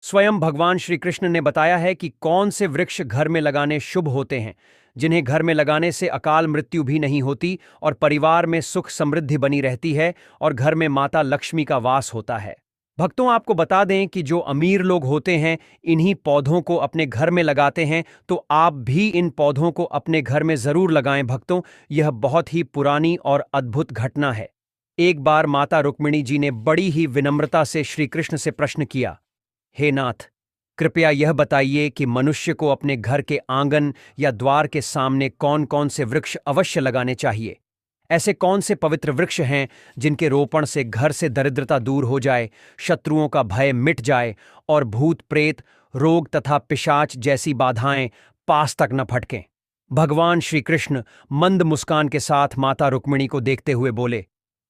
स्वयं भगवान श्री कृष्ण ने बताया है कि कौन से वृक्ष घर में लगाने शुभ होते हैं, जिन्हें घर में लगाने से अकाल मृत्यु भी नहीं होती और परिवार में सुख समृद्धि बनी रहती है और घर में माता लक्ष्मी का वास होता है। भक्तों, आपको बता दें कि जो अमीर लोग होते हैं इन्हीं पौधों को अपने घर में लगाते हैं, तो आप भी इन पौधों को अपने घर में जरूर लगाएं। भक्तों, यह बहुत ही पुरानी और अद्भुत घटना है। एक बार माता रुक्मिणी जी ने बड़ी ही विनम्रता से श्री कृष्ण से प्रश्न किया, हे नाथ, कृपया यह बताइए कि मनुष्य को अपने घर के आंगन या द्वार के सामने कौन कौन से वृक्ष अवश्य लगाने चाहिए। ऐसे कौन से पवित्र वृक्ष हैं जिनके रोपण से घर से दरिद्रता दूर हो जाए, शत्रुओं का भय मिट जाए और भूत प्रेत, रोग तथा पिशाच जैसी बाधाएं पास तक न फटकें। भगवान श्री कृष्ण मंद मुस्कान के साथ माता रुक्मिणी को देखते हुए बोले,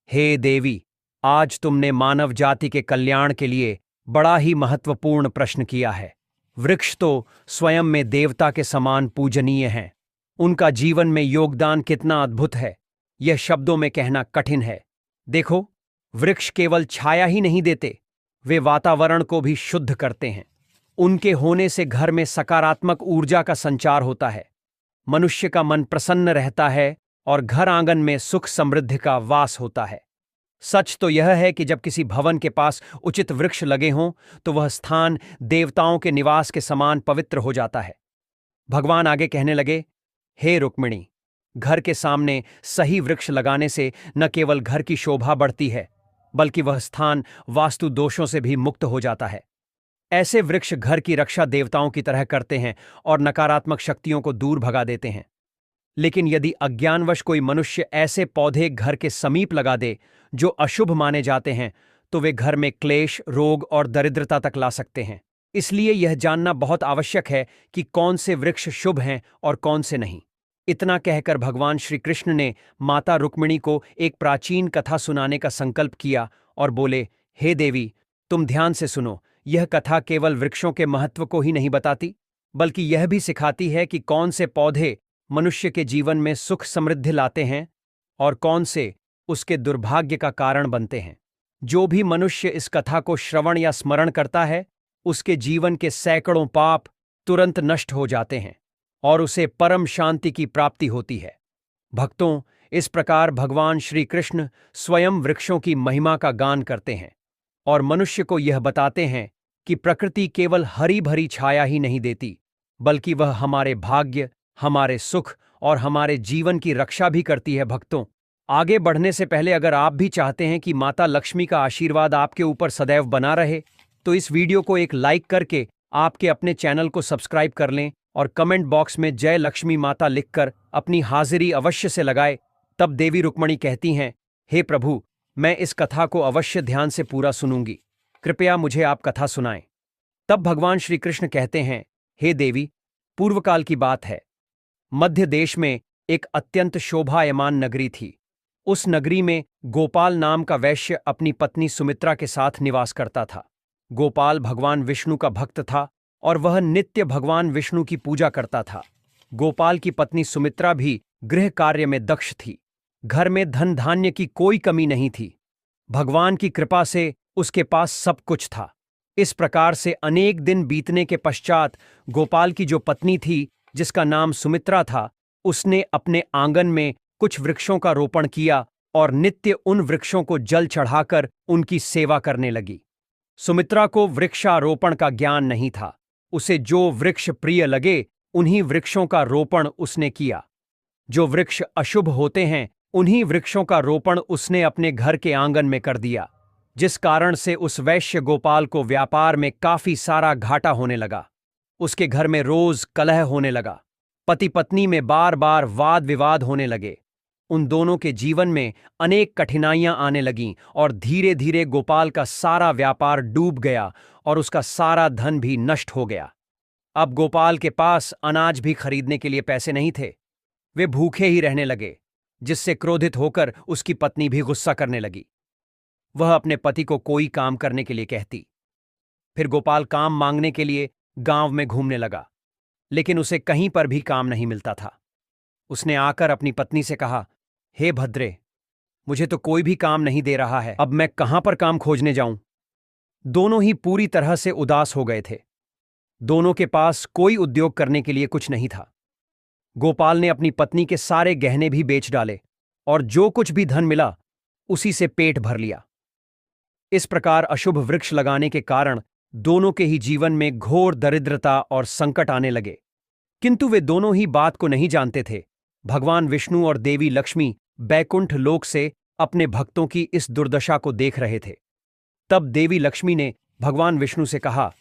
हे देवी, आज तुमने मानव जाति के कल्याण के लिए बड़ा ही महत्वपूर्ण प्रश्न किया है। वृक्ष तो स्वयं में देवता के समान पूजनीय हैं। उनका जीवन में योगदान कितना अद्भुत है, यह शब्दों में कहना कठिन है। देखो, वृक्ष केवल छाया ही नहीं देते, वे वातावरण को भी शुद्ध करते हैं। उनके होने से घर में सकारात्मक ऊर्जा का संचार होता है, मनुष्य का मन प्रसन्न रहता है और घर आंगन में सुख समृद्धि का वास होता है। सच तो यह है कि जब किसी भवन के पास उचित वृक्ष लगे हों तो वह स्थान देवताओं के निवास के समान पवित्र हो जाता है। भगवान आगे कहने लगे, हे रुक्मिणी, घर के सामने सही वृक्ष लगाने से न केवल घर की शोभा बढ़ती है, बल्कि वह स्थान वास्तु दोषों से भी मुक्त हो जाता है। ऐसे वृक्ष घर की रक्षा देवताओं की तरह करते हैं और नकारात्मक शक्तियों को दूर भगा देते हैं। लेकिन यदि अज्ञानवश कोई मनुष्य ऐसे पौधे घर के समीप लगा दे जो अशुभ माने जाते हैं, तो वे घर में क्लेश, रोग और दरिद्रता तक ला सकते हैं। इसलिए यह जानना बहुत आवश्यक है कि कौन से वृक्ष शुभ हैं और कौन से नहीं। इतना कहकर भगवान श्री कृष्ण ने माता रुक्मिणी को एक प्राचीन कथा सुनाने का संकल्प किया और बोले, हे देवी, तुम ध्यान से सुनो। यह कथा केवल वृक्षों के महत्व को ही नहीं बताती, बल्कि यह भी सिखाती है कि कौन से पौधे मनुष्य के जीवन में सुख समृद्धि लाते हैं और कौन से उसके दुर्भाग्य का कारण बनते हैं। जो भी मनुष्य इस कथा को श्रवण या स्मरण करता है, उसके जीवन के सैकड़ों पाप तुरंत नष्ट हो जाते हैं और उसे परम शांति की प्राप्ति होती है। भक्तों, इस प्रकार भगवान श्री कृष्ण स्वयं वृक्षों की महिमा का गान करते हैं और मनुष्य को यह बताते हैं कि प्रकृति केवल हरी भरी छाया ही नहीं देती, बल्कि वह हमारे भाग्य, हमारे सुख और हमारे जीवन की रक्षा भी करती है। भक्तों, आगे बढ़ने से पहले अगर आप भी चाहते हैं कि माता लक्ष्मी का आशीर्वाद आपके ऊपर सदैव बना रहे, तो इस वीडियो को एक लाइक करके आपके अपने चैनल को सब्सक्राइब कर लें और कमेंट बॉक्स में जय लक्ष्मी माता लिखकर अपनी हाजिरी अवश्य से लगाए। तब देवी रुक्मिणी कहती हैं, हे प्रभु, मैं इस कथा को अवश्य ध्यान से पूरा सुनूंगी, कृपया मुझे आप कथा सुनाएं। तब भगवान श्री कृष्ण कहते हैं, हे देवी, पूर्वकाल की बात है। मध्य देश में एक अत्यंत शोभायमान नगरी थी। उस नगरी में गोपाल नाम का वैश्य अपनी पत्नी सुमित्रा के साथ निवास करता था। गोपाल भगवान विष्णु का भक्त था और वह नित्य भगवान विष्णु की पूजा करता था। गोपाल की पत्नी सुमित्रा भी गृह कार्य में दक्ष थी। घर में धन धान्य की कोई कमी नहीं थी। भगवान की कृपा से उसके पास सब कुछ था। इस प्रकार से अनेक दिन बीतने के पश्चात गोपाल की जो पत्नी थी, जिसका नाम सुमित्रा था, उसने अपने आंगन में कुछ वृक्षों का रोपण किया और नित्य उन वृक्षों को जल चढ़ाकर उनकी सेवा करने लगी। सुमित्रा को वृक्षारोपण का ज्ञान नहीं था। उसे जो वृक्ष प्रिय लगे उन्हीं वृक्षों का रोपण उसने किया। जो वृक्ष अशुभ होते हैं उन्हीं वृक्षों का रोपण उसने अपने घर के आंगन में कर दिया, जिस कारण से उस वैश्य गोपाल को व्यापार में काफी सारा घाटा होने लगा। उसके घर में रोज कलह होने लगा। पति पत्नी में बार बार वाद विवाद होने लगे। उन दोनों के जीवन में अनेक कठिनाइयां आने लगीं और धीरे धीरे गोपाल का सारा व्यापार डूब गया और उसका सारा धन भी नष्ट हो गया। अब गोपाल के पास अनाज भी खरीदने के लिए पैसे नहीं थे। वे भूखे ही रहने लगे, जिससे क्रोधित होकर उसकी पत्नी भी गुस्सा करने लगी। वह अपने पति को कोई काम करने के लिए कहती। फिर गोपाल काम मांगने के लिए गांव में घूमने लगा, लेकिन उसे कहीं पर भी काम नहीं मिलता था। उसने आकर अपनी पत्नी से कहा, हे भद्रे, मुझे तो कोई भी काम नहीं दे रहा है, अब मैं कहां पर काम खोजने जाऊं। दोनों ही पूरी तरह से उदास हो गए थे। दोनों के पास कोई उद्योग करने के लिए कुछ नहीं था। गोपाल ने अपनी पत्नी के सारे गहने भी बेच डाले और जो कुछ भी धन मिला उसी से पेट भर लिया। इस प्रकार अशुभ वृक्ष लगाने के कारण दोनों के ही जीवन में घोर दरिद्रता और संकट आने लगे। किंतु वे दोनों ही बात को नहीं जानते थे। भगवान विष्णु और देवी लक्ष्मी बैकुंठ लोक से अपने भक्तों की इस दुर्दशा को देख रहे थे। तब देवी लक्ष्मी ने भगवान विष्णु से कहा,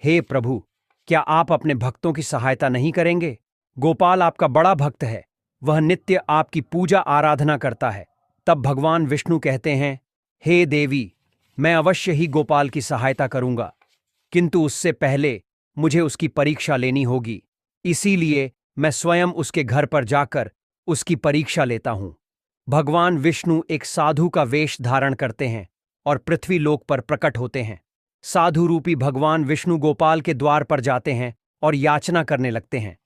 हे प्रभु, क्या आप अपने भक्तों की सहायता नहीं करेंगे? गोपाल आपका बड़ा भक्त है, वह नित्य आपकी पूजा आराधना करता है। तब भगवान विष्णु कहते हैं, हे देवी, मैं अवश्य ही गोपाल की सहायता करूंगा, किंतु उससे पहले मुझे उसकी परीक्षा लेनी होगी। इसीलिए मैं स्वयं उसके घर पर जाकर उसकी परीक्षा लेता हूं। भगवान विष्णु एक साधु का वेश धारण करते हैं और पृथ्वी लोक पर प्रकट होते हैं। साधु रूपी भगवान विष्णु गोपाल के द्वार पर जाते हैं और याचना करने लगते हैं।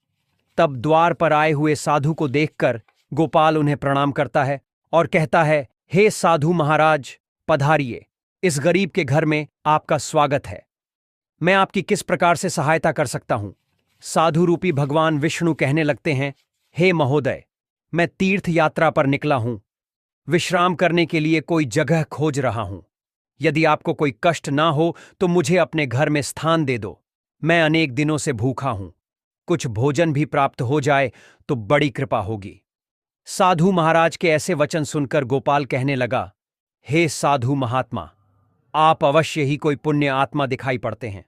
तब द्वार पर आए हुए साधु को देखकर गोपाल उन्हें प्रणाम करता है और कहता है, हे साधु महाराज, पधारिए, इस गरीब के घर में आपका स्वागत है। मैं आपकी किस प्रकार से सहायता कर सकता हूं? साधु रूपी भगवान विष्णु कहने लगते हैं, हे महोदय, मैं तीर्थ यात्रा पर निकला हूं, विश्राम करने के लिए कोई जगह खोज रहा हूं। यदि आपको कोई कष्ट ना हो तो मुझे अपने घर में स्थान दे दो। मैं अनेक दिनों से भूखा हूं, कुछ भोजन भी प्राप्त हो जाए तो बड़ी कृपा होगी। साधु महाराज के ऐसे वचन सुनकर गोपाल कहने लगा, हे साधु महात्मा, आप अवश्य ही कोई पुण्य आत्मा दिखाई पड़ते हैं।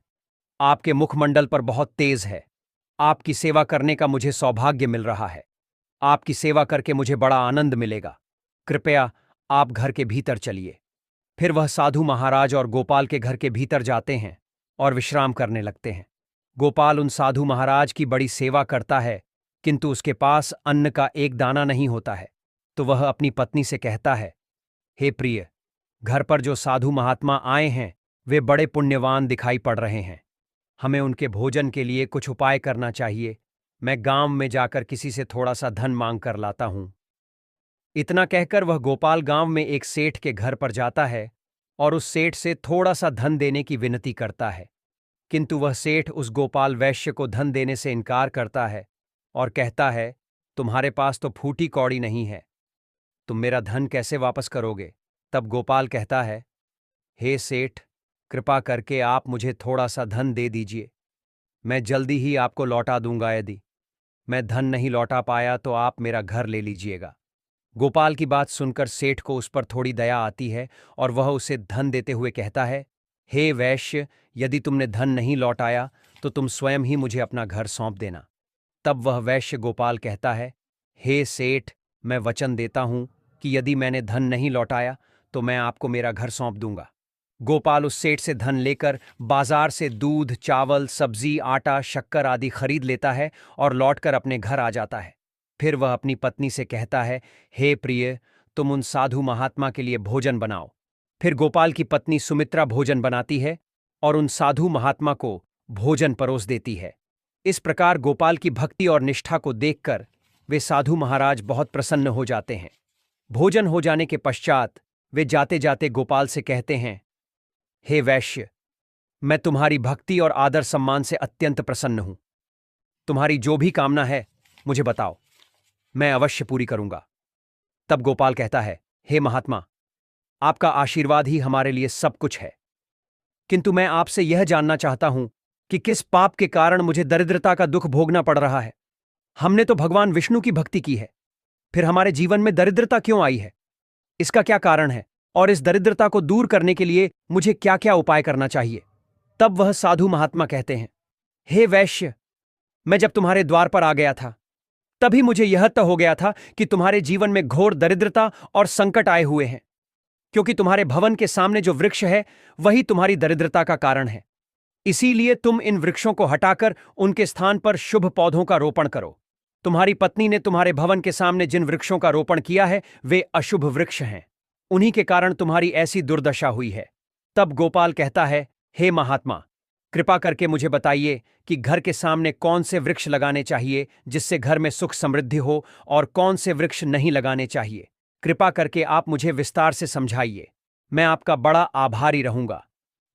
आपके मुखमंडल पर बहुत तेज है। आपकी सेवा करने का मुझे सौभाग्य मिल रहा है। आपकी सेवा करके मुझे बड़ा आनंद मिलेगा। कृपया आप घर के भीतर चलिए। फिर वह साधु महाराज और गोपाल के घर के भीतर जाते हैं और विश्राम करने लगते हैं। गोपाल उन साधु महाराज की बड़ी सेवा करता है, किंतु उसके पास अन्न का एक दाना नहीं होता है। तो वह अपनी पत्नी से कहता है, हे प्रिय, घर पर जो साधु महात्मा आए हैं वे बड़े पुण्यवान दिखाई पड़ रहे हैं। हमें उनके भोजन के लिए कुछ उपाय करना चाहिए। मैं गांव में जाकर किसी से थोड़ा सा धन मांग कर लाता हूं। इतना कहकर वह गोपाल गांव में एक सेठ के घर पर जाता है और उस सेठ से थोड़ा सा धन देने की विनती करता है। किंतु वह सेठ उस गोपाल वैश्य को धन देने से इनकार करता है और कहता है, तुम्हारे पास तो फूटी कौड़ी नहीं है, तुम मेरा धन कैसे वापस करोगे? तब गोपाल कहता है, हे सेठ, कृपा करके आप मुझे थोड़ा सा धन दे दीजिए, मैं जल्दी ही आपको लौटा दूंगा। यदि मैं धन नहीं लौटा पाया तो आप मेरा घर ले लीजिएगा। गोपाल की बात सुनकर सेठ को उस पर थोड़ी दया आती है और वह उसे धन देते हुए कहता है, हे वैश्य, यदि तुमने धन नहीं लौटाया तो तुम स्वयं ही मुझे अपना घर सौंप देना। तब वह वैश्य गोपाल कहता है, हे सेठ, मैं वचन देता हूं कि यदि मैंने धन नहीं लौटाया तो मैं आपको मेरा घर सौंप दूंगा। गोपाल उस सेठ से धन लेकर बाजार से दूध, चावल, सब्जी, आटा, शक्कर आदि खरीद लेता है और लौटकर अपने घर आ जाता है। फिर वह अपनी पत्नी से कहता है, हे प्रिय, तुम उन साधु महात्मा के लिए भोजन बनाओ। फिर गोपाल की पत्नी सुमित्रा भोजन बनाती है और उन साधु महात्मा को भोजन परोस देती है। इस प्रकार गोपाल की भक्ति और निष्ठा को देखकर वे साधु महाराज बहुत प्रसन्न हो जाते हैं। भोजन हो जाने के पश्चात वे जाते जाते गोपाल से कहते हैं, हे वैश्य, मैं तुम्हारी भक्ति और आदर सम्मान से अत्यंत प्रसन्न हूं। तुम्हारी जो भी कामना है मुझे बताओ, मैं अवश्य पूरी करूंगा। तब गोपाल कहता है, हे महात्मा, आपका आशीर्वाद ही हमारे लिए सब कुछ है, किंतु मैं आपसे यह जानना चाहता हूं कि किस पाप के कारण मुझे दरिद्रता का दुख भोगना पड़ रहा है। हमने तो भगवान विष्णु की भक्ति की है, फिर हमारे जीवन में दरिद्रता क्यों आई है? इसका क्या कारण है और इस दरिद्रता को दूर करने के लिए मुझे क्या क्या उपाय करना चाहिए? तब वह साधु महात्मा कहते हैं, हे वैश्य, मैं जब तुम्हारे द्वार पर आ गया था तभी मुझे यह तय हो गया था कि तुम्हारे जीवन में घोर दरिद्रता और संकट आए हुए हैं, क्योंकि तुम्हारे भवन के सामने जो वृक्ष है वही तुम्हारी दरिद्रता का कारण है। इसीलिए तुम इन वृक्षों को हटाकर उनके स्थान पर शुभ पौधों का रोपण करो। तुम्हारी पत्नी ने तुम्हारे भवन के सामने जिन वृक्षों का रोपण किया है वे अशुभ वृक्ष हैं, उन्हीं के कारण तुम्हारी ऐसी दुर्दशा हुई है। तब गोपाल कहता है, हे महात्मा, कृपा करके मुझे बताइए कि घर के सामने कौन से वृक्ष लगाने चाहिए जिससे घर में सुख समृद्धि हो और कौन से वृक्ष नहीं लगाने चाहिए। कृपा करके आप मुझे विस्तार से समझाइए, मैं आपका बड़ा आभारी रहूंगा।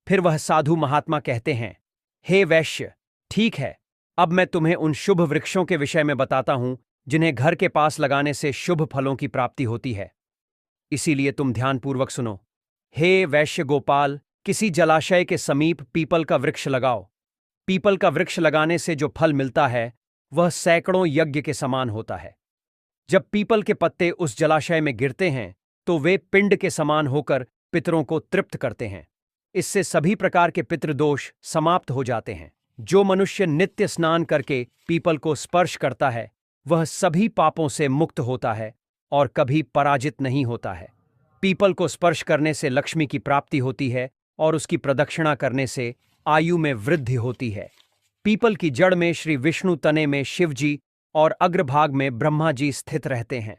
फिर वह साधु महात्मा कहते हैं, हे वैश्य, ठीक है, अब मैं तुम्हें उन शुभ वृक्षों के विषय में बताता हूं जिन्हें घर के पास लगाने से शुभ फलों की प्राप्ति होती है। इसीलिए तुम ध्यानपूर्वक सुनो। हे वैश्य गोपाल, किसी जलाशय के समीप पीपल का वृक्ष लगाओ। पीपल का वृक्ष लगाने से जो फल मिलता है वह सैकड़ों यज्ञ के समान होता है। जब पीपल के पत्ते उस जलाशय में गिरते हैं तो वे पिंड के समान होकर पितरों को तृप्त करते हैं। इससे सभी प्रकार के पितृदोष समाप्त हो जाते हैं। जो मनुष्य नित्य स्नान करके पीपल को स्पर्श करता है वह सभी पापों से मुक्त होता है और कभी पराजित नहीं होता है। पीपल को स्पर्श करने से लक्ष्मी की प्राप्ति होती है और उसकी प्रदक्षिणा करने से आयु में वृद्धि होती है। पीपल की जड़ में श्री विष्णु, तने में शिव जी और अग्रभाग में ब्रह्मा जी स्थित रहते हैं।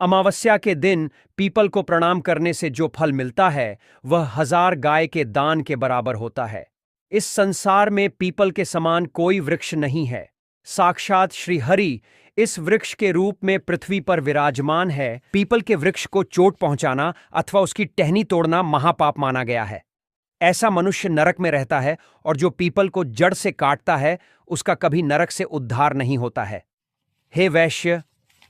अमावस्या के दिन पीपल को प्रणाम करने से जो फल मिलता है वह 1000 गाय के दान के बराबर होता है। इस संसार में पीपल के समान कोई वृक्ष नहीं है। साक्षात श्री हरि इस वृक्ष के रूप में पृथ्वी पर विराजमान है। पीपल के वृक्ष को चोट पहुंचाना अथवा उसकी टहनी तोड़ना महापाप माना गया है। ऐसा मनुष्य नरक में रहता है और जो पीपल को जड़ से काटता है उसका कभी नरक से उद्धार नहीं होता है। हे वैश्य,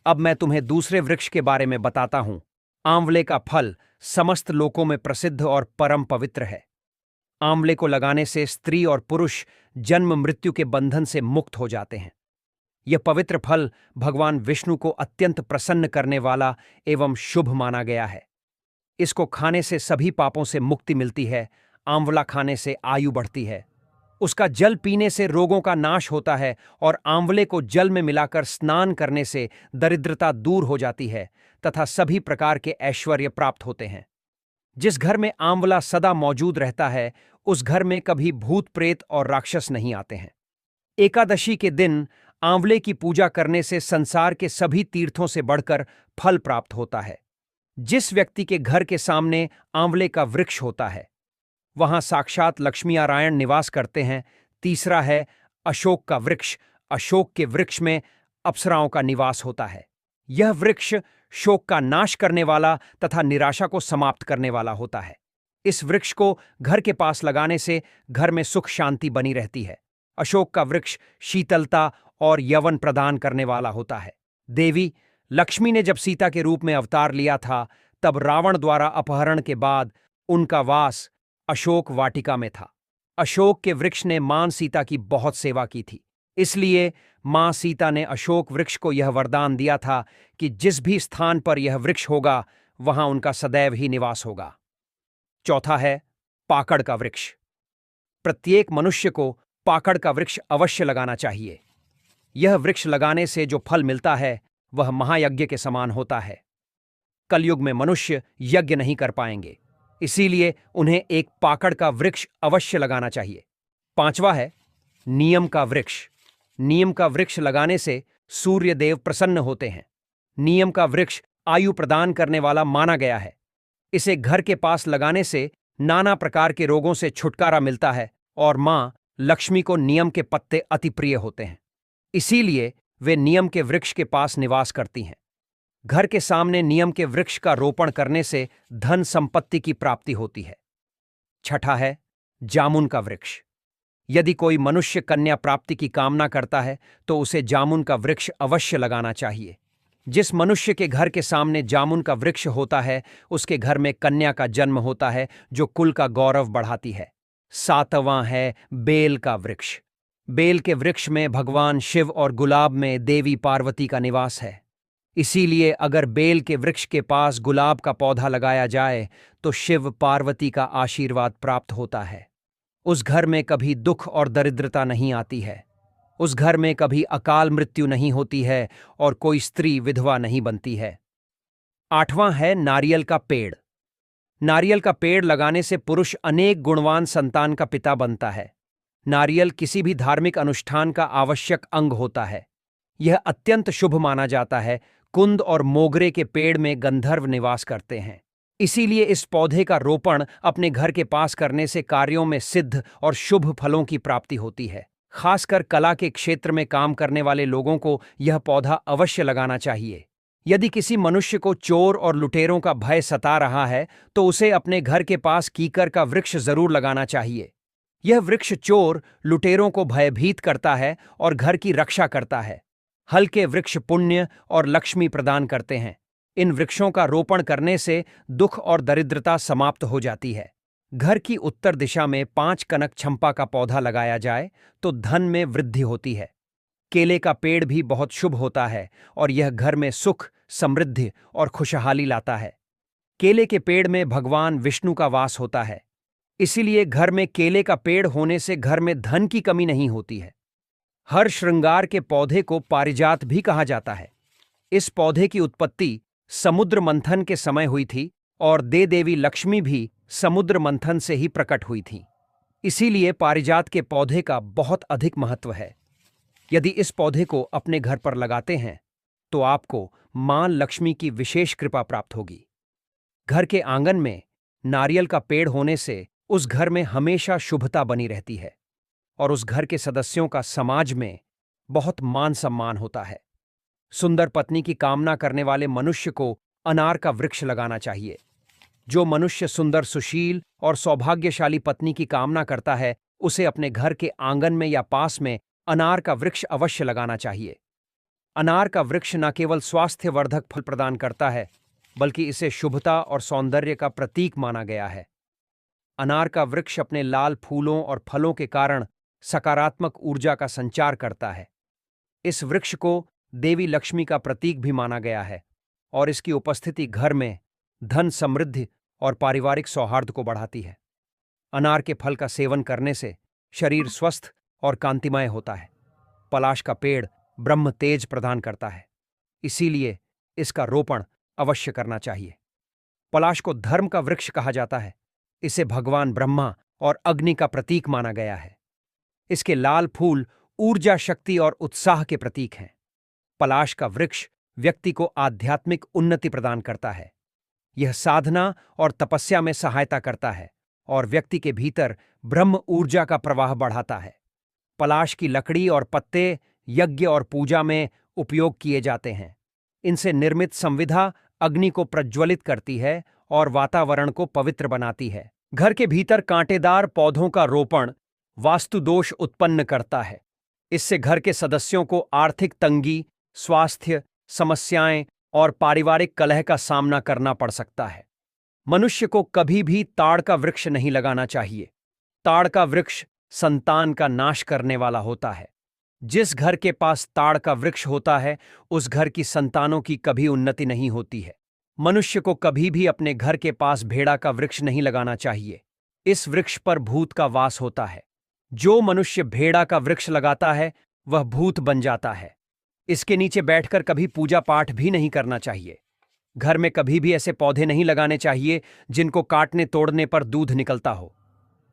अब मैं तुम्हें दूसरे वृक्ष के बारे में बताता हूं। आंवले का फल समस्त लोकों में प्रसिद्ध और परम पवित्र है। आंवले को लगाने से स्त्री और पुरुष जन्म मृत्यु के बंधन से मुक्त हो जाते हैं। यह पवित्र फल भगवान विष्णु को अत्यंत प्रसन्न करने वाला एवं शुभ माना गया है। इसको खाने से सभी पापों से मुक्ति मिलती है। आंवला खाने से आयु बढ़ती है। उसका जल पीने से रोगों का नाश होता है और आंवले को जल में मिलाकर स्नान करने से दरिद्रता दूर हो जाती है तथा सभी प्रकार के ऐश्वर्य प्राप्त होते हैं। जिस घर में आंवला सदा मौजूद रहता है उस घर में कभी भूत प्रेत और राक्षस नहीं आते हैं। एकादशी के दिन आंवले की पूजा करने से संसार के सभी तीर्थों से बढ़कर फल प्राप्त होता है। जिस व्यक्ति के घर के सामने आंवले का वृक्ष होता है वहां साक्षात लक्ष्मी नारायण निवास करते हैं। तीसरा है अशोक का वृक्ष। अशोक के वृक्ष में अप्सराओं का निवास होता है। यह वृक्ष शोक का नाश करने वाला तथा निराशा को समाप्त करने वाला होता है। इस वृक्ष को घर के पास लगाने से घर में सुख शांति बनी रहती है। अशोक का वृक्ष शीतलता और यौवन प्रदान करने वाला होता है। देवी लक्ष्मी ने जब सीता के रूप में अवतार लिया था तब रावण द्वारा अपहरण के बाद उनका वास अशोक वाटिका में था। अशोक के वृक्ष ने मां सीता की बहुत सेवा की थी। इसलिए मां सीता ने अशोक वृक्ष को यह वरदान दिया था कि जिस भी स्थान पर यह वृक्ष होगा वहां उनका सदैव ही निवास होगा। चौथा है पाकड़ का वृक्ष। प्रत्येक मनुष्य को पाकड़ का वृक्ष अवश्य लगाना चाहिए। यह वृक्ष लगाने से जो फल मिलता है वह महायज्ञ के समान होता है। कलयुग में मनुष्य यज्ञ नहीं कर पाएंगे, इसीलिए उन्हें एक पाकड़ का वृक्ष अवश्य लगाना चाहिए। पांचवा है नियम का वृक्ष। नियम का वृक्ष लगाने से सूर्य देव प्रसन्न होते हैं। नियम का वृक्ष आयु प्रदान करने वाला माना गया है। इसे घर के पास लगाने से नाना प्रकार के रोगों से छुटकारा मिलता है और मां लक्ष्मी को नियम के पत्ते अति प्रिय होते हैं। इसीलिए वे नियम के वृक्ष के पास निवास करती हैं। घर के सामने नियम के वृक्ष का रोपण करने से धन संपत्ति की प्राप्ति होती है। छठा है जामुन का वृक्ष। यदि कोई मनुष्य कन्या प्राप्ति की कामना करता है तो उसे जामुन का वृक्ष अवश्य लगाना चाहिए। जिस मनुष्य के घर के सामने जामुन का वृक्ष होता है उसके घर में कन्या का जन्म होता है जो कुल का गौरव बढ़ाती है। सातवां है बेल का वृक्ष। बेल के वृक्ष में भगवान शिव और गुलाब में देवी पार्वती का निवास है। इसीलिए अगर बेल के वृक्ष के पास गुलाब का पौधा लगाया जाए तो शिव पार्वती का आशीर्वाद प्राप्त होता है। उस घर में कभी दुख और दरिद्रता नहीं आती है। उस घर में कभी अकाल मृत्यु नहीं होती है और कोई स्त्री विधवा नहीं बनती है। आठवां है नारियल का पेड़। नारियल का पेड़ लगाने से पुरुष अनेक गुणवान संतान का पिता बनता है। नारियल किसी भी धार्मिक अनुष्ठान का आवश्यक अंग होता है। यह अत्यंत शुभ माना जाता है। कुंद और मोगरे के पेड़ में गंधर्व निवास करते हैं। इसीलिए इस पौधे का रोपण अपने घर के पास करने से कार्यों में सिद्ध और शुभ फलों की प्राप्ति होती है। खासकर कला के क्षेत्र में काम करने वाले लोगों को यह पौधा अवश्य लगाना चाहिए। यदि किसी मनुष्य को चोर और लुटेरों का भय सता रहा है तो उसे अपने घर के पास कीकर का वृक्ष जरूर लगाना चाहिए। यह वृक्ष चोर लुटेरों को भयभीत करता है और घर की रक्षा करता है। हल्के वृक्ष पुण्य और लक्ष्मी प्रदान करते हैं। इन वृक्षों का रोपण करने से दुख और दरिद्रता समाप्त हो जाती है। घर की उत्तर दिशा में 5 कनक चंपा का पौधा लगाया जाए तो धन में वृद्धि होती है। केले का पेड़ भी बहुत शुभ होता है और यह घर में सुख, समृद्धि और खुशहाली लाता है। केले के पेड़ में भगवान विष्णु का वास होता है, इसीलिए घर में केले का पेड़ होने से घर में धन की कमी नहीं होती है। हर श्रृंगार के पौधे को पारिजात भी कहा जाता है। इस पौधे की उत्पत्ति समुद्र मंथन के समय हुई थी और देवी लक्ष्मी भी समुद्र मंथन से ही प्रकट हुई थी। इसीलिए पारिजात के पौधे का बहुत अधिक महत्व है। यदि इस पौधे को अपने घर पर लगाते हैं तो आपको मां लक्ष्मी की विशेष कृपा प्राप्त होगी। घर के आंगन में नारियल का पेड़ होने से उस घर में हमेशा शुभता बनी रहती है और उस घर के सदस्यों का समाज में बहुत मान सम्मान होता है। सुंदर पत्नी की कामना करने वाले मनुष्य को अनार का वृक्ष लगाना चाहिए। जो मनुष्य सुंदर, सुशील और सौभाग्यशाली पत्नी की कामना करता है उसे अपने घर के आंगन में या पास में अनार का वृक्ष अवश्य लगाना चाहिए। अनार का वृक्ष न केवल स्वास्थ्यवर्धक फल प्रदान करता है बल्कि इसे शुभता और सौंदर्य का प्रतीक माना गया है। अनार का वृक्ष अपने लाल फूलों और फलों के कारण सकारात्मक ऊर्जा का संचार करता है। इस वृक्ष को देवी लक्ष्मी का प्रतीक भी माना गया है और इसकी उपस्थिति घर में धन, समृद्धि और पारिवारिक सौहार्द को बढ़ाती है। अनार के फल का सेवन करने से शरीर स्वस्थ और कांतिमय होता है। पलाश का पेड़ ब्रह्म तेज प्रदान करता है, इसीलिए इसका रोपण अवश्य करना चाहिए। पलाश को धर्म का वृक्ष कहा जाता है। इसे भगवान ब्रह्मा और अग्नि का प्रतीक माना गया है। इसके लाल फूल ऊर्जा, शक्ति और उत्साह के प्रतीक हैं। पलाश का वृक्ष व्यक्ति को आध्यात्मिक उन्नति प्रदान करता है। यह साधना और तपस्या में सहायता करता है और व्यक्ति के भीतर ब्रह्म ऊर्जा का प्रवाह बढ़ाता है। पलाश की लकड़ी और पत्ते यज्ञ और पूजा में उपयोग किए जाते हैं। इनसे निर्मित संविधा अग्नि को प्रज्वलित करती है और वातावरण को पवित्र बनाती है। घर के भीतर कांटेदार पौधों का रोपण वास्तु दोष उत्पन्न करता है। इससे घर के सदस्यों को आर्थिक तंगी, स्वास्थ्य समस्याएं और पारिवारिक कलह का सामना करना पड़ सकता है। मनुष्य को कभी भी ताड़ का वृक्ष नहीं लगाना चाहिए। ताड़ का वृक्ष संतान का नाश करने वाला होता है। जिस घर के पास ताड़ का वृक्ष होता है उस घर की संतानों की कभी उन्नति नहीं होती है। मनुष्य को कभी भी अपने घर के पास भेड़ा का वृक्ष नहीं लगाना चाहिए। इस वृक्ष पर भूत का वास होता है। जो मनुष्य भेड़ा का वृक्ष लगाता है वह भूत बन जाता है। इसके नीचे बैठकर कभी पूजा पाठ भी नहीं करना चाहिए। घर में कभी भी ऐसे पौधे नहीं लगाने चाहिए जिनको काटने तोड़ने पर दूध निकलता हो।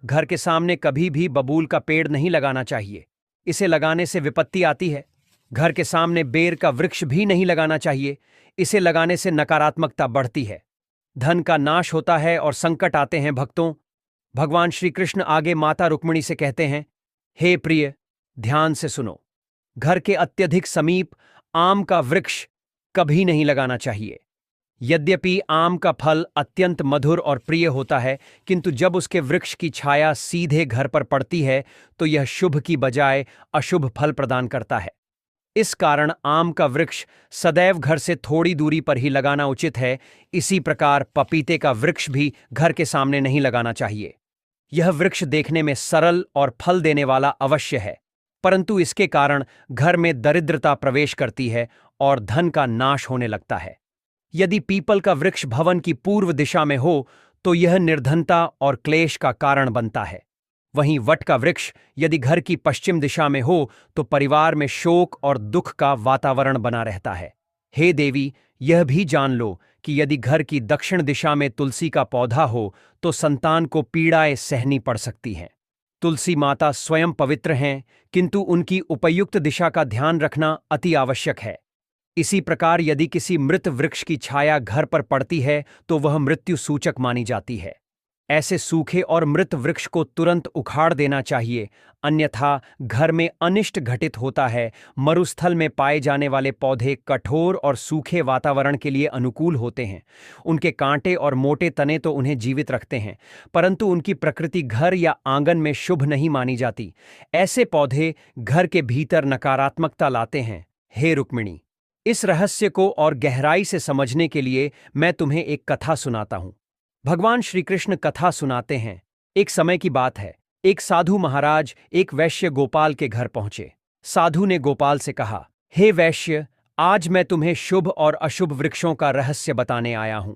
घर के सामने कभी भी बबूल का पेड़ नहीं लगाना चाहिए। इसे लगाने से विपत्ति आती है। घर के सामने बेर का वृक्ष भी नहीं लगाना चाहिए। इसे लगाने से नकारात्मकता बढ़ती है, धन का नाश होता है और संकट आते हैं। भक्तों, भगवान श्री कृष्ण आगे माता रुक्मिणी से कहते हैं, हे प्रिय, ध्यान से सुनो। घर के अत्यधिक समीप आम का वृक्ष कभी नहीं लगाना चाहिए। यद्यपि आम का फल अत्यंत मधुर और प्रिय होता है, किंतु जब उसके वृक्ष की छाया सीधे घर पर पड़ती है तो यह शुभ की बजाय अशुभ फल प्रदान करता है। इस कारण आम का वृक्ष सदैव घर से थोड़ी दूरी पर ही लगाना उचित है। इसी प्रकार पपीते का वृक्ष भी घर के सामने नहीं लगाना चाहिए। यह वृक्ष देखने में सरल और फल देने वाला अवश्य है, परंतु इसके कारण घर में दरिद्रता प्रवेश करती है और धन का नाश होने लगता है। यदि पीपल का वृक्ष भवन की पूर्व दिशा में हो तो यह निर्धनता और क्लेश का कारण बनता है। वहीं वट का वृक्ष यदि घर की पश्चिम दिशा में हो तो परिवार में शोक और दुख का वातावरण बना रहता है। हे देवी, यह भी जान लो कि यदि घर की दक्षिण दिशा में तुलसी का पौधा हो तो संतान को पीड़ाएं सहनी पड़ सकती हैं। तुलसी माता स्वयं पवित्र हैं, किंतु उनकी उपयुक्त दिशा का ध्यान रखना अति आवश्यक है। इसी प्रकार यदि किसी मृत वृक्ष की छाया घर पर पड़ती है तो वह मृत्यु सूचक मानी जाती है। ऐसे सूखे और मृत वृक्ष को तुरंत उखाड़ देना चाहिए, अन्यथा घर में अनिष्ट घटित होता है। मरुस्थल में पाए जाने वाले पौधे कठोर और सूखे वातावरण के लिए अनुकूल होते हैं। उनके कांटे और मोटे तने तो उन्हें जीवित रखते हैं, परंतु उनकी प्रकृति घर या आंगन में शुभ नहीं मानी जाती। ऐसे पौधे घर के भीतर नकारात्मकता लाते हैं। हे रुक्मिणी, इस रहस्य को और गहराई से समझने के लिए मैं तुम्हें एक कथा सुनाता हूं। भगवान श्री कृष्ण कथा सुनाते हैं। एक समय की बात है, एक साधु महाराज एक वैश्य गोपाल के घर पहुंचे। साधु ने गोपाल से कहा, हे वैश्य, आज मैं तुम्हें शुभ और अशुभ वृक्षों का रहस्य बताने आया हूं।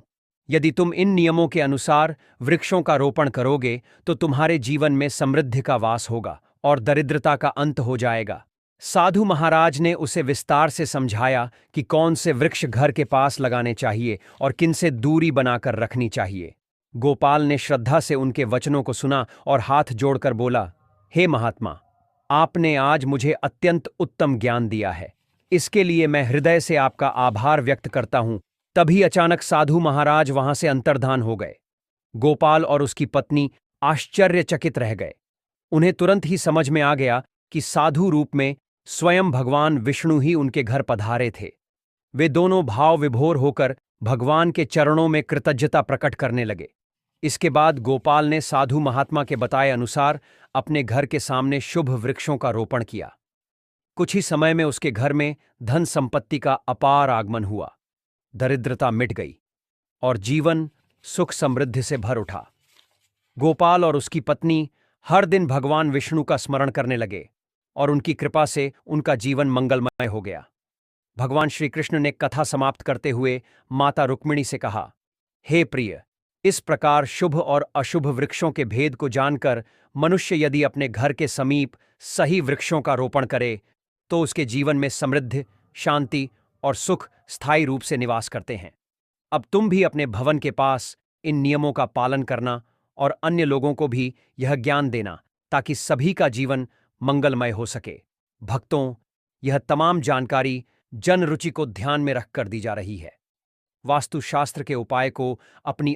यदि तुम इन नियमों के अनुसार वृक्षों का रोपण करोगे तो तुम्हारे जीवन में समृद्धि का वास होगा और दरिद्रता का अंत हो जाएगा। साधु महाराज ने उसे विस्तार से समझाया कि कौन से वृक्ष घर के पास लगाने चाहिए और किनसे दूरी बनाकर रखनी चाहिए। गोपाल ने श्रद्धा से उनके वचनों को सुना और हाथ जोड़कर बोला, हे महात्मा, आपने आज मुझे अत्यंत उत्तम ज्ञान दिया है। इसके लिए मैं हृदय से आपका आभार व्यक्त करता हूं। तभी अचानक साधु महाराज वहां से अंतर्धान हो गए। गोपाल और उसकी पत्नी आश्चर्यचकित रह गए। उन्हें तुरंत ही समझ में आ गया कि साधु रूप में स्वयं भगवान विष्णु ही उनके घर पधारे थे। वे दोनों भाव विभोर होकर भगवान के चरणों में कृतज्ञता प्रकट करने लगे। इसके बाद गोपाल ने साधु महात्मा के बताए अनुसार अपने घर के सामने शुभ वृक्षों का रोपण किया। कुछ ही समय में उसके घर में धन संपत्ति का अपार आगमन हुआ। दरिद्रता मिट गई और जीवन सुख समृद्धि से भर उठा। गोपाल और उसकी पत्नी हर दिन भगवान विष्णु का स्मरण करने लगे और उनकी कृपा से उनका जीवन मंगलमय हो गया। भगवान श्री कृष्ण ने कथा समाप्त करते हुए माता रुक्मिणी से कहा, हे प्रिय, इस प्रकार शुभ और अशुभ वृक्षों के भेद को जानकर मनुष्य यदि अपने घर के समीप सही वृक्षों का रोपण करे तो उसके जीवन में समृद्धि, शांति और सुख स्थायी रूप से निवास करते हैं। अब तुम भी अपने भवन के पास इन नियमों का पालन करना और अन्य लोगों को भी यह ज्ञान देना ताकि सभी का जीवन मंगलमय हो सके। भक्तों, यह तमाम जानकारी जन रुचि को ध्यान में रखकर दी जा रही है। वास्तुशास्त्र के उपाय को अपनी